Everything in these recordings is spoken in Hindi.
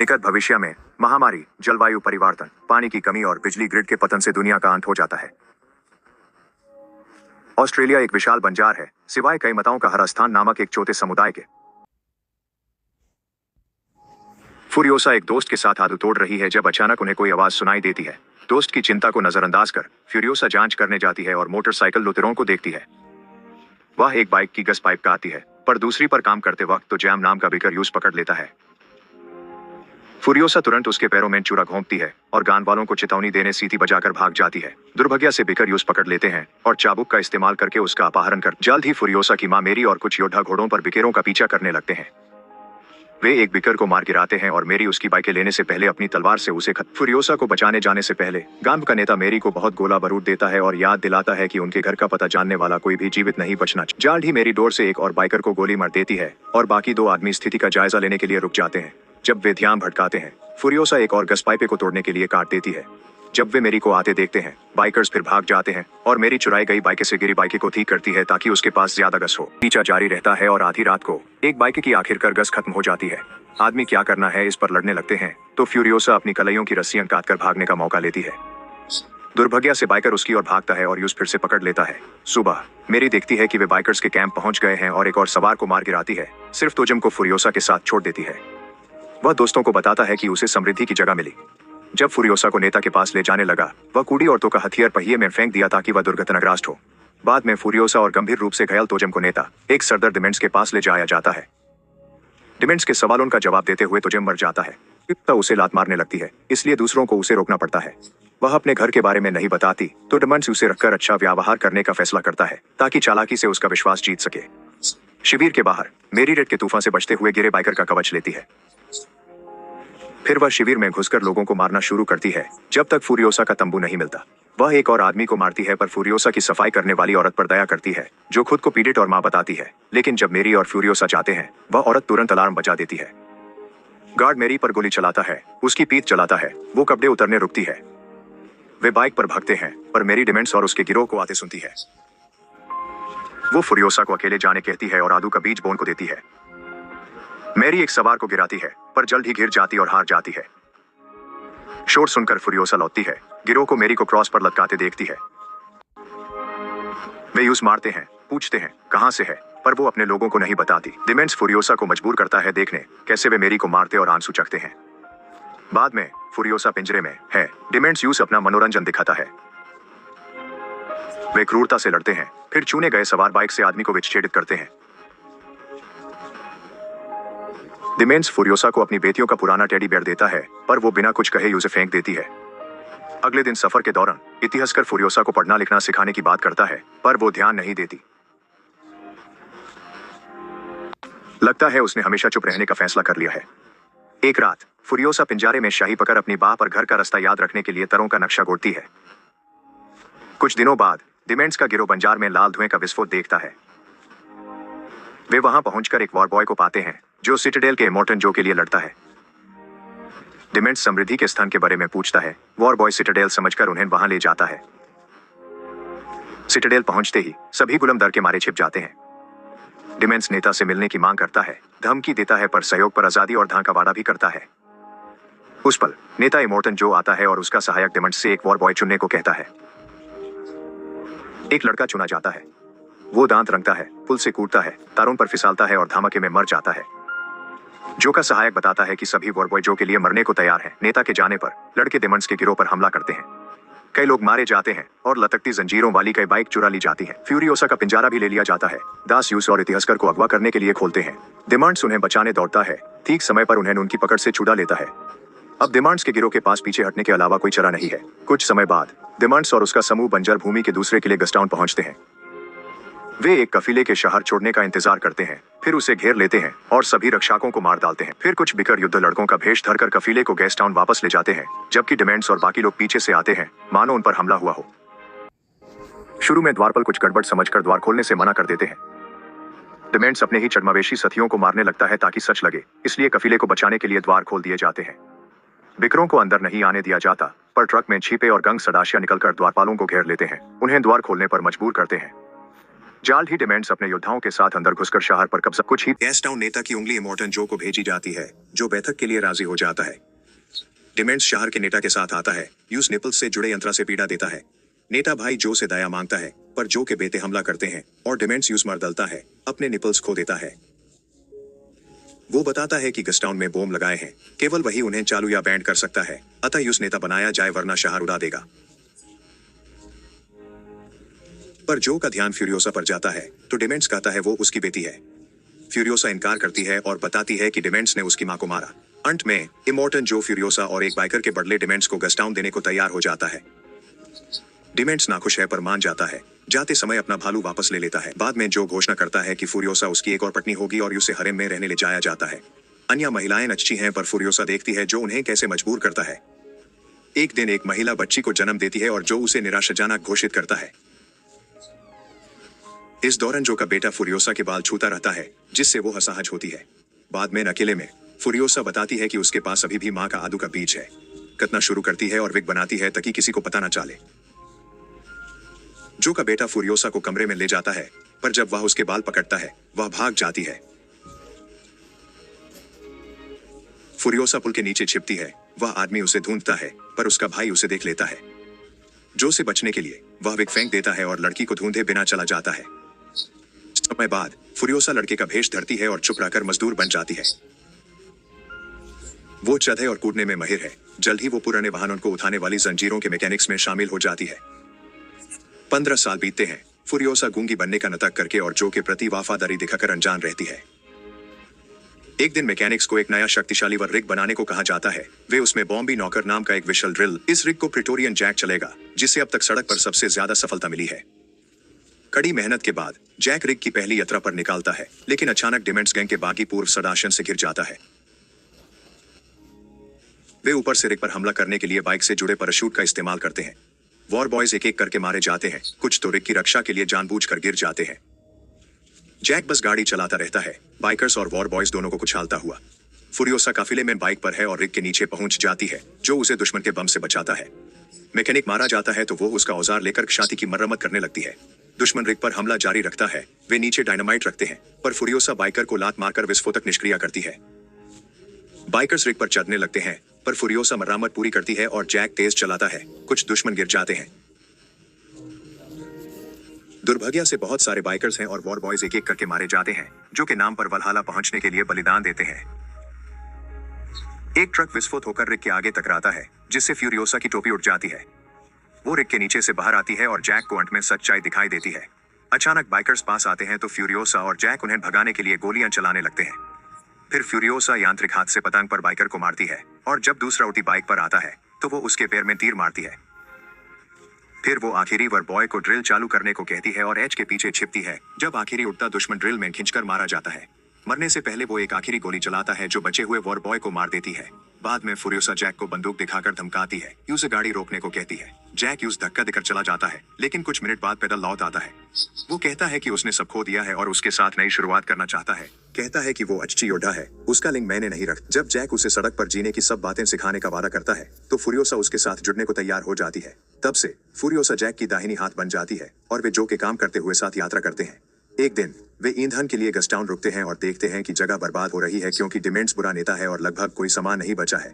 निकट भविष्य में महामारी, जलवायु परिवर्तन, पानी की कमी और बिजली ग्रिड के पतन से दुनिया का अंत हो जाता है। ऑस्ट्रेलिया एक विशाल बंजार है, सिवाय कई मताओं का हर स्थान नामक एक छोटे समुदाय के। फुरियोसा एक दोस्त के साथ आदू तोड़ रही है जब अचानक उन्हें कोई आवाज सुनाई देती है। दोस्त की चिंता को नजरअंदाज कर फ्यूरियोसा जांच करने जाती है और मोटरसाइकिल लुतेरों को देखती है। वह एक बाइक की गस पाइप काटती है, पर दूसरी पर काम करते वक्त तो जैम नाम का बिकर यूज पकड़ लेता है। फुरियोसा तुरंत उसके पैरों में चूरा घोंपती है और गान वालों को चेतावनी देने सीटी बजाकर भाग जाती है। दुर्भाग्य से बिकर यूज पकड़ लेते हैं और चाबुक का इस्तेमाल करके उसका अपहरण कर जल्द ही फुरियोसा की मां मेरी और कुछ योद्धा घोड़ों पर बिकेरों का पीछा करने लगते हैं। वे एक बिकर को मार गिराते हैं और मेरी उसकी बाइकें लेने से पहले अपनी तलवार से उसे फुरियोसा को बचाने जाने से पहले गांव का नेता मेरी को बहुत गोला बारूद देता है और याद दिलाता है कि उनके घर का पता जानने वाला कोई भी जीवित नहीं बचना। जल्द ही मेरी डोर से एक और बाइकर को गोली मार देती है और बाकी दो आदमी स्थिति का जायजा लेने के लिए रुक जाते हैं। जब वे ध्यान भटकाते हैं, फुरियोसा एक और गस पाइपे को तोड़ने के लिए काट देती है। जब वे मेरी को आते देखते हैं, बाइकर्स फिर भाग जाते हैं और मेरी चुराई गई बाइक से गिरी बाइक को ठीक करती है ताकि उसके पास ज्यादा गस हो। पीछा जारी रहता है और आधी रात को एक बाइक की आखिरकार गस खत्म हो जाती है। आदमी क्या करना है इस पर लड़ने लगते हैं तो फ्यूरियोसा अपनी कलाइयों की रस्सियां काटकर भागने का मौका लेती है। दुर्भाग्य से बाइकर उसकी ओर भागता है और यूज फिर से पकड़ लेता है। सुबह मेरी देखती है कि वे बाइकर्स के कैंप पहुंच गए हैं और एक और सवार को मार गिराती है। सिर्फ तोजम को फुरियोसा के साथ छोड़ देती है। वह दोस्तों को बताता है कि उसे समृद्धि की जगह मिली। जब फुरियोसा को नेता के पास ले जाने लगा, वह कूड़ी औरतों का हथियार पहिए में फेंक दिया ताकि वह दुर्घटनाग्रस्त हो। बाद में फुरियोसा और गंभीर रूप से घायल तोजम को नेता एक सरदर्द डिमेंट्स के पास ले जाया जाता है। डिमेंट्स के सवालों का जवाब देते हुए तोजम मर जाता है। तो उसे लात मारने लगती है, इसलिए दूसरों को उसे रोकना पड़ता है। वह अपने घर के बारे में नहीं बताती तो डिमेंट्स उसे रखकर अच्छा व्यवहार करने का फैसला करता है ताकि चालाकी से उसका विश्वास जीत सके। शिविर के बाहर मेरी रेड के तूफान से बचते हुए गिरे बाइकर का कवच लेती है। फिर वह शिविर में घुसकर लोगों को मारना शुरू करती है जब तक फुरियोसा का तंबू नहीं मिलता। वह एक और आदमी को मारती है पर फुरियोसा की सफाई करने वाली औरत पर दया करती है जो खुद को पीड़ित और मां बताती है। लेकिन जब मेरी और फुरियोसा जाते हैं, वह औरत तुरंत अलार्म बजा देती है। गार्ड मेरी पर गोली चलाता है, उसकी पीठ चलाता है। वो कपड़े उतरने रुकती है। वे बाइक पर भागते हैं पर मेरी डिमेंट्स और उसके गिरोह को आते सुनती है। वो फुरियोसा को अकेले जाने कहती है और आदू का बीज बोन को देती है। मेरी एक सवार को गिराती है पर जल्द ही गिर जाती और हार जाती है। शोर सुनकर फुरियोसा लौटती है। गिरोह को मेरी को क्रॉस पर लटकाते देखती है। वे यूज मारते हैं, पूछते हैं कहां से है, पर वो अपने लोगों को नहीं बताती। डिमेंट्स फुरियोसा को मजबूर करता है देखने कैसे वे मेरी को मारते और आंसू चखते हैं। बाद में फुरियोसा पिंजरे में है। डिमेंट्स यूज अपना मनोरंजन दिखाता है। वे क्रूरता से लड़ते हैं, फिर चुने गए सवार बाइक से आदमी को विच्छेदित करते हैं। डिमेंट्स फुरियोसा को अपनी बेटियों का पुराना टेडी बेयर देता है पर वो बिना कुछ कहे उसे फेंक देती है। अगले दिन सफर के दौरान इतिहासकार फुरियोसा को पढ़ना लिखना सिखाने की बात करता है पर वो ध्यान नहीं देती। लगता है उसने हमेशा चुप रहने का फैसला कर लिया है। एक रात फुरियोसा पिंजारे में शाही पकड़ अपनी बाह पर घर का रास्ता याद रखने के लिए तरों का नक्शा गोदती है। कुछ दिनों बाद डिमेंट्स का गिरोह बंजार में लाल धुएं का विस्फोट देखता है। वे वहां पहुंचकर एक वॉर बॉय को पाते हैं जो सिटाडेल के इमोर्टन जो के लिए लड़ता है। डिमेंट्स समृद्धि के स्थान के बारे में पूछता है। वॉर बॉय सिटाडेल समझकर उन्हें वहां ले जाता है। सिटाडेल पहुंचते ही सभी गुलाम डर के मारे छिप जाते हैं। डिमेंट्स नेता से मिलने की मांग करता है, धमकी देता है पर सहयोग पर आजादी और धां का वादा भी करता है। उस पल नेता इमोर्टन जो आता है और उसका सहायक डिमेंट्स से एक वॉर बॉय चुनने को कहता है। एक लड़का चुना जाता है। वो दांत रंगता है, पुल से कूदता है, तारों पर फिसलता है और धमाके में मर जाता है। जो का सहायक बताता है कि सभी वॉर बॉय जो के लिए मरने को तैयार हैं। नेता के जाने पर लड़के डिमेंट्स के गिरोह पर हमला करते हैं। कई लोग मारे जाते हैं और लटकती जंजीरों वाली कई बाइक चुरा ली जाती है। फ्यूरियोसा का पिंजारा भी ले लिया जाता है। दास यूस और इतिहासकार को अगवा करने के लिए खोलते हैं। डिमांड्स उन्हें बचाने दौड़ता है, ठीक समय पर उन्हें उनकी पकड़ से छुड़ा लेता है। अब डिमांड्स के गिरोह के पास पीछे हटने के अलावा कोई चारा नहीं है। कुछ समय बाद डिमांड्स और उसका समूह बंजर भूमि के दूसरे किले गस्टाउन पहुंचते हैं। वे एक कफीले के शहर छोड़ने का इंतजार करते हैं, फिर उसे घेर लेते हैं और सभी रक्षकों को मार डालते हैं। फिर कुछ बिकर युद्ध लड़कों का भेष धरकर कफीले को गेस्ट टाउन वापस ले जाते हैं, जबकि डिमेंट्स और बाकी लोग पीछे से आते हैं, मानो उन पर हमला हुआ हो। शुरू में द्वारपाल कुछ गड़बड़ समझकर द्वार खोलने से मना कर देते हैं। डिमेंट्स अपने ही चरमावेशी साथियों को मारने लगता है ताकि सच लगे, इसलिए कफीले को बचाने के लिए द्वार खोल दिए जाते हैं। बिकरों को अंदर नहीं आने दिया जाता, पर ट्रक में छिपे और गंग सदाशिया निकलकर द्वारपालों को घेर लेते हैं, उन्हें द्वार खोलने पर मजबूर करते हैं। जल्द ही डिमेंट्स अपने योद्धाओं के साथ अंदर घुसकर शहर पर कब्जा। कुछ ही गैस टाउन नेता की उंगली इमोर्टन जो को भेजी जाती है, जो बैठक के लिए राजी हो जाता है। डिमेंट्स शहर के नेता के साथ आता है, यूज निपल्स से जुड़े यंत्र से पीड़ा देता है। नेता भाई जो से दया मांगता है, पर जो के बेटे हमला करते हैं और डिमेंट्स यूज मर डलता है, अपने निपल्स खो देता है। वो बताता है कि गस्टाउन में बोम लगाए हैं, केवल वही उन्हें चालू या बैंड कर सकता है, अतः यूज नेता बनाया जाए वरना शहर उड़ा देगा। पर जो का ध्यान फ्यूरियोसा पर जाता है तो डिमेंट्स कहता है वो उसकी बेटी है। फ्यूरियोसा इनकार करती है और बताती है कि डिमेंट्स ने उसकी मां को मारा। अंत में इमोर्टन जो फ्यूरियोसा और एक बाइकर के बदले डिमेंट्स को गस्टाउन देने को तैयार हो जाता है। डिमेंट्स नाखुश है पर मान जाता है, जाते समय अपना भालू वापस ले लेता है। बाद में जो घोषणा करता है कि फ्यूरियोसा उसकी एक और पत्नी होगी और उसे हरेम में रहने ले जाया जाता है। अन्य महिलाएं अच्छी हैं पर फ्यूरियोसा देखती है जो उन्हें कैसे मजबूर करता है। एक दिन एक महिला बच्ची को जन्म देती है और जो उसे निराशाजनक घोषित करता है। इस दौरान जो का बेटा फ्यूरियोसा के बाल छूता रहता है, जिससे वो असहज होती है। बाद में अकेले में फ्यूरियोसा बताती है कि उसके पास अभी भी मां का आदू का बीज है। कतना शुरू करती है और विग बनाती है ताकि किसी को पता ना चले। जो का बेटा फ्यूरियोसा को कमरे में ले जाता है, पर जब वह उसके बाल पकड़ता है, वह भाग जाती है। फ्यूरियोसा पुल के नीचे छिपती है, वह आदमी उसे ढूंढता है, पर उसका भाई उसे देख लेता है। जो से बचने के लिए वह विग फेंक देता है और लड़की को ढूंढे बिना चला जाता है। समय बाद फ्यूरियोसा लड़के का भेष धरती है और चुप रहकर मजदूर बन जाती है। वो चढ़े और कूदने में माहिर है। जल्द ही वो पुराने वाहनों को उठाने वाली जंजीरों के मैकेनिक्स में शामिल हो जाती है। 15 साल बीतते हैं। फ्यूरियोसा गूंगी बनने का नाटक करके और जो के प्रति वफादारी दिखाकर अनजान रहती है। एक दिन मैकेनिक्स को एक नया शक्तिशाली वर रिग बनाने को कहा जाता है। वे उसमें बॉम्बी नॉकर नाम का एक विशल ड्रिल। इस रिग को प्रिटोरियन जैक चलेगा, जिससे अब तक सड़क पर सबसे ज्यादा सफलता मिली है। कड़ी मेहनत के बाद जैक रिग की पहली यात्रा पर निकालता है, लेकिन अचानक डिमेंट्स गैंग के बागी पूर्व सदाशन से घिर जाता है। वे ऊपर से रिग पर हमला करने के लिए बाइक से जुड़े पैराशूट का इस्तेमाल करते हैं। वॉर बॉयज एक एक करके मारे जाते हैं, कुछ तो रिग की रक्षा के लिए जानबूझकर गिर जाते हैं। जैक बस गाड़ी चलाता रहता है, बाइकर्स और वॉर बॉयज दोनों को कुचलता हुआ। फ्यूरियोसा काफिले में बाइक पर है और रिग के नीचे पहुंच जाती है, जो उसे दुश्मन के बम से बचाता है। मैकेनिक मारा जाता है तो वो उसका औजार लेकर छाती की मरम्मत करने लगती है। दुश्मन रिग पर हमला जारी रखता है। वे नीचे डायनामाइट रखते हैं, पर फ्यूरियोसा बाइकर को लात मारकर विस्फोटक निष्क्रिय करती है। बाइकर्स रिग पर चढ़ने लगते हैं, पर फ्यूरियोसा मरम्मत पूरी करती है और जैक तेज चलाता है। कुछ दुश्मन गिर जाते हैं। दुर्भाग्य से बहुत सारे बाइकर्स हैं और वॉर बॉयज एक एक करके मारे जाते हैं, जो के नाम पर वलहला पहुंचने के लिए बलिदान देते हैं। एक ट्रक विस्फोट होकर रिग के आगे टकराता है, जिससे फ्यूरियोसा की टोपी उड़ जाती है। वो रिग के नीचे से बाहर आती है और जैक को अंत में सच्चाई दिखाई देती है। अचानक बाइकर्स पास आते हैं तो फ्यूरियोसा और जैक उन्हें भगाने के लिए गोलियां चलाने लगते हैं। फिर फ्यूरियोसा यांत्रिक हाथ से पतंग पर बाइकर को मारती है, और जब दूसरा उठी बाइक पर आता है तो वो उसके पैर में तीर मारती है। फिर वो आखिरी वर बॉय को ड्रिल चालू करने को कहती है और एच के पीछे छिपती है। जब आखिरी उड़ता दुश्मन ड्रिल में खींचकर मारा जाता है। मरने से पहले वो एक आखिरी गोली चलाता है जो बचे हुए वॉर बॉय को मार देती है। बाद में फ्यूरियोसा जैक को बंदूक दिखाकर धमकाती है, यूज गाड़ी रोकने को कहती है। जैक यूज धक्का देकर चला जाता है, लेकिन कुछ मिनट बाद पैदल लौट आता है। वो कहता है कि उसने सब खो दिया है और उसके साथ नई शुरुआत करना चाहता है। कहता है कि वो अच्छी योद्धा है, उसका लिंग मैंने नहीं रख। जब जैक उसे सड़क पर जीने की सब बातें सिखाने का वादा करता है तो फ्यूरियोसा उसके साथ जुड़ने को तैयार हो जाती है। तब से फ्यूरियोसा जैक की दाहिनी हाथ बन जाती है और वे जो के काम करते हुए साथ यात्रा करते हैं। एक दिन वे ईंधन के लिए गस्टाउन रुकते हैं और देखते हैं कि जगह बर्बाद हो रही है, क्योंकि डिमेंट्स बुरा नेता है और लगभग कोई सामान नहीं बचा है।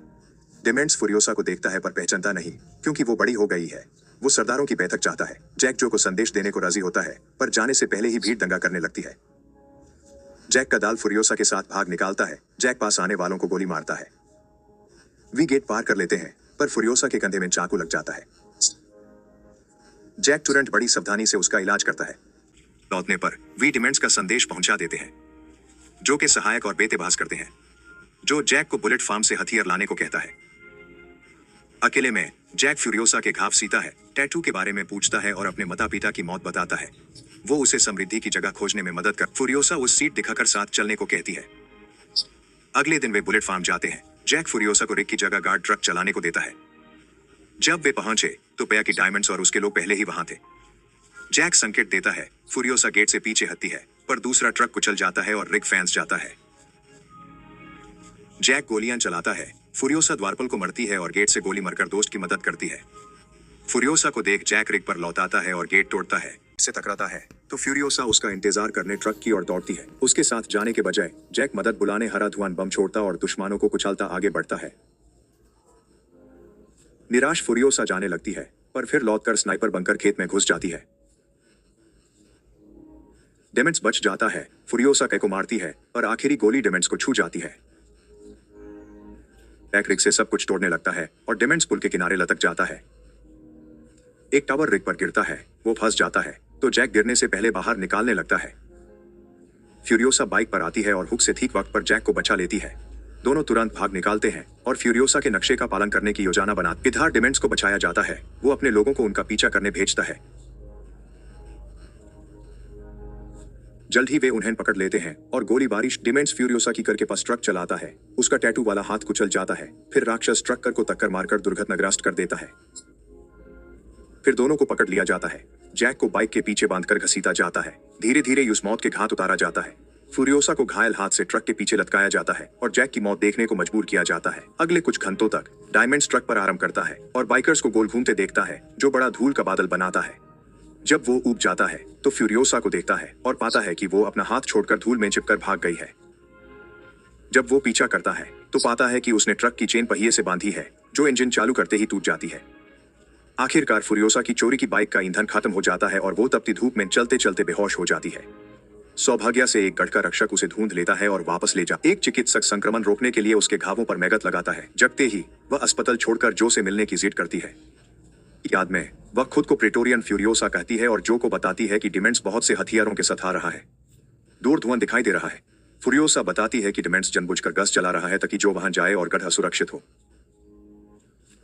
डिमेंट्स फ्यूरियोसा को देखता है पर पहचानता नहीं, क्योंकि वो बड़ी हो गई है। वो सरदारों की बैठक चाहता है। जैक जो को संदेश देने को राजी होता है, पर जाने से पहले ही भीड़ दंगा करने लगती है। जैक का दाल फ्यूरियोसा के साथ भाग निकालता है। जैक पास आने वालों को गोली मारता है। वी गेट पार कर लेते हैं, पर फ्यूरियोसा के कंधे में चाकू लग जाता है। जैक तुरंत बड़ी सावधानी से उसका इलाज करता है। लौटने पर वी डिमेंट्स का संदेश पहुंचा देते हैं, जो के सहायक और बेतेबाज करते हैं। जो जैक को बुलेट फार्म से हथियार लाने को कहता है। अकेले में जैक फ्यूरियोसा के घाव सीता है, टैटू के बारे में पूछता है और अपने माता पिता की मौत बताता है। वो उसे समृद्धि की जगह खोजने में मदद कर फ्यूरियोसा उस सीट दिखाकर साथ चलने को कहती है। अगले दिन वे बुलेट फार्म जाते हैं। जैक फ्यूरियोसा को रिग की जगह गार्ड ट्रक चलाने को देता है। जब वे पहुंचे तो पया की डायमंड्स और उसके लोग पहले ही वहां थे। जैक संकेत देता है। फ्यूरियोसा गेट से पीछे हटती है, पर दूसरा ट्रक कुचल जाता है और रिग फैंस जाता है। जैक गोलियां चलाता है। फ्यूरियोसा द्वारपाल को मरती है और गेट से गोली मरकर दोस्त की मदद करती है। फ्यूरियोसा को देख जैक रिग पर लौटाता है और गेट तोड़ता है। से टकराता है तो फ्यूरियोसा उसका इंतजार करने ट्रक की ओर दौड़ती है। उसके साथ जाने के बजाय जैक मदद बुलाने हरा धुआं बम छोड़ता और दुश्मनों को कुचलता आगे बढ़ता है। निराश फ्यूरियोसा जाने लगती है, पर फिर लौटकर स्नाइपर बनकर खेत में घुस जाती है। डेमेंट्स बच जाता है, फ्यूरियोसा को मारती है और आखिरी गोली डेमेंट्स को छू जाती है। जैक रिग से सब कुछ तोड़ने लगता है और डेमेंट्स पुल के किनारे लटक जाता है। एक टावर रिग पर गिरता है, वो फंस जाता है तो जैक गिरने से पहले बाहर निकालने लगता है। फ्यूरियोसा बाइक पर आती है और हुक से ठीक वक्त पर जैक को बचा लेती है। दोनों तुरंत भाग निकालते हैं और फ्यूरियोसा के नक्शे का पालन करने की योजना बनाते। इधर डेमेंट्स को बचाया जाता है, वो अपने लोगों को उनका पीछा करने भेजता है। जल्द ही वे उन्हें पकड़ लेते हैं और गोलीबारी डेमेंट्स फ्यूरियोसा की करके पास ट्रक चलाता है। उसका टैटू वाला हाथ कुचल जाता है। फिर राक्षस ट्रक कर को टक्कर मारकर दुर्घटनाग्रस्त कर देता है। फिर दोनों को पकड़ लिया जाता है। जैक को बाइक के पीछे बांधकर घसीटा जाता है। धीरे धीरे उस मौत के घाट उतारा जाता है। फ्यूरियोसा को घायल हाथ से ट्रक के पीछे लटकाया जाता है और जैक की मौत देखने को मजबूर किया जाता है। अगले कुछ घंटों तक डायमंड्स ट्रक पर आराम करता है और बाइकर्स को गोल घूमते देखता है, जो बड़ा धूल का बादल बनाता है। जब वो ऊब जाता है तो फ्यूरियोसा को देखता है और पाता है कि वो अपना हाथ छोड़कर धूल में चिपकर भाग गई है। जब वो पीछा करता है तो पाता है कि उसने ट्रक की चेन पहिए से बांधी है, जो इंजन चालू करते ही टूट जाती है। आखिरकार फ्यूरियोसा की चोरी की बाइक का ईंधन खत्म हो जाता है और वो तपती धूप में चलते चलते बेहोश हो जाती है। सौभाग्य से एक गढ़ का रक्षक उसे ढूंढ लेता है और वापस ले जा। एक चिकित्सक संक्रमण रोकने के लिए उसके घावों पर मैगत लगाता है। जगते ही वह अस्पताल छोड़कर जो से मिलने की जिद करती है। याद में वह खुद को प्रेटोरियन फ्यूरियोसा कहती है और जो को बताती है कि डेमेंट्स बहुत से हथियारों के साथ आ रहा है। दूर धुआं दिखाई दे रहा है। फ्यूरियोसा बताती है कि डेमेंट्स जानबूझकर गश्त चला रहा है ताकि जो वहां जाए और गढ़ सुरक्षित हो।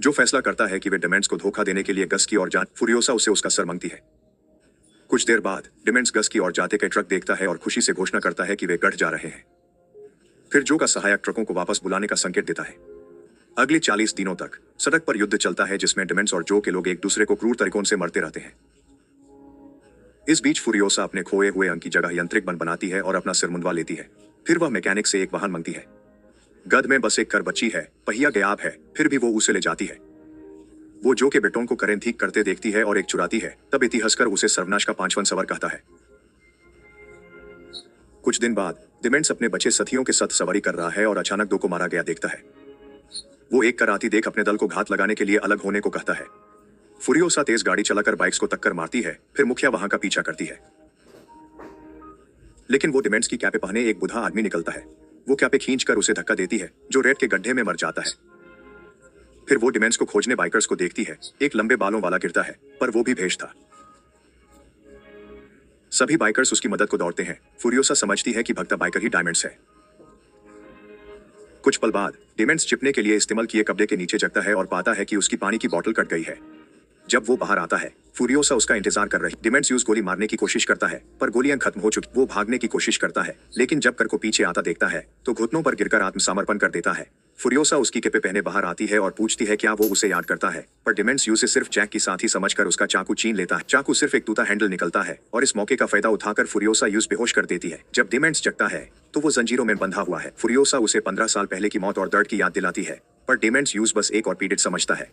जो फैसला करता है कि वे डेमेंट्स को धोखा देने के लिए गश्त की ओर जाए। फ्यूरियोसा उसे उसका सर मांगती है। कुछ देर बाद डेमेंट्स गश्त की ओर जाते के ट्रक देखता है और खुशी से घोषणा करता है कि वे गढ़ जा रहे हैं। फिर जो का सहायक ट्रकों को वापस बुलाने का संकेत देता है। अगले 40 दिनों तक सड़क पर युद्ध चलता है, जिसमें डेमेंट्स और जो के लोग एक दूसरे को क्रूर तरीकों से मरते रहते हैं। इस बीच फ्यूरियोसा अपने खोए हुए अंग की जगह यांत्रिक बन बनाती है और अपना सिर मुंडवा लेती है। फिर वह मैकेनिक से एक वाहन मांगती है। गध में बस एक कर बच्ची है, पहिया गायब है, फिर भी वो उसे ले जाती है। वो जो के बेटों को करें ठीक करते देखती है और एक चुराती है। तब इतिहासकार उसे सर्वनाश का 5वां सवर कहता है। कुछ दिन बाद डेमेंट्स अपने बचे साथियों के साथ सवारी कर रहा है और अचानक दो को मारा गया देखता है। वो एक कराती देख अपने दल को घात लगाने के लिए अलग होने को कहता है। फ्यूरियोसा तेज गाड़ी चलाकर बाइक्स को टक्कर मारती है। फिर मुखिया वहां का पीछा करती है, लेकिन वो डेमेंट्स की कैपे पहने एक बुढ़ा आदमी निकलता है। वो कैपे खींचकर उसे धक्का देती है, जो रेत के गड्ढे में मर जाता है। फिर वो डेमेंट्स को खोजने बाइकर्स को देखती है। एक लंबे बालों वाला गिरता है, पर वो भी भेष था। सभी बाइकर्स उसकी मदद को दौड़ते हैं। फ्यूरियोसा समझती है कि भगता बाइकर ही डायमंड्स है। कुछ पल बाद डेमेंट्स छिपने के लिए इस्तेमाल किए कपड़े के नीचे जगता है और पाता है कि उसकी पानी की बोतल कट गई है। जब वो बाहर आता है, फ्यूरियोसा उसका इंतजार कर रही। डेमेंट्स यूज गोली मारने की कोशिश करता है, पर गोलियां खत्म हो चुकी। वो भागने की कोशिश करता है, लेकिन जब कर को पीछे आता देखता है तो घुटनों पर गिरकर आत्मसमर्पण कर देता है। फ्यूरियोसा उसकी कैपे पहने बाहर आती है और पूछती है क्या वो उसे याद करता है, पर डेमेंट्स यूज सिर्फ जैक की साथी समझकर उसका चाकू छीन लेता है। चाकू सिर्फ एक तूता हैंडल निकलता है और इस मौके का फायदा उठाकर फ्यूरियोसा यूज बेहोश कर देती है। जब डेमेंट्स जगता है तो वो जंजीरों में बंधा हुआ है। फ्यूरियोसा उसे 15 साल पहले की मौत और दर्द की याद दिलाती है, पर डेमेंट्स यूज बस एक और पीड़ित समझता है।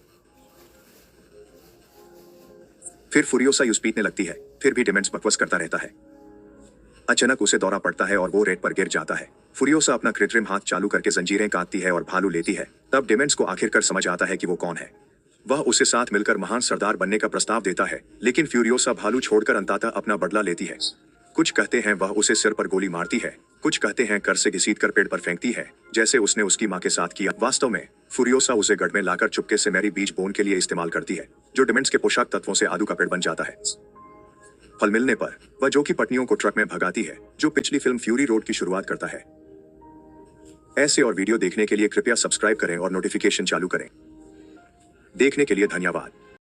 फिर फ्यूरियोसा यूज पीटने लगती है, फिर भी डेमेंट्स बकवास करता रहता है। अचानक उसे दौरा पड़ता है और वो रेत पर गिर जाता है। फ्यूरियोसा अपना कृत्रिम हाथ चालू करके जंजीरें काटती है और भालू लेती है। तब डेमेंट्स को आखिरकार समझ आता है कि वो कौन है। वह उसे साथ मिलकर महान सरदार बनने का प्रस्ताव देता है, लेकिन फ्यूरियोसा भालू छोड़कर अंततः अपना बदला लेती है। कुछ कहते हैं वह उसे सिर पर गोली मारती है, कुछ कहते हैं कर से घसीटकर पेड़ पर फेंकती है, जैसे उसने उसकी मां के साथ किया। वास्तव में फ्यूरियोसा उसे गढ़ में लाकर चुपके से मैरी बीज बोन के लिए इस्तेमाल करती है, जो डेमेंट्स के पोशाक तत्वों से आदू का पेड़ बन जाता है। फल मिलने पर वह जो की पत्नियों को ट्रक में भगाती है, जो पिछली फिल्म फ्यूरी रोड की शुरुआत करता है। ऐसे और वीडियो देखने के लिए कृपया सब्सक्राइब करें और नोटिफिकेशन चालू करें। देखने के लिए धन्यवाद।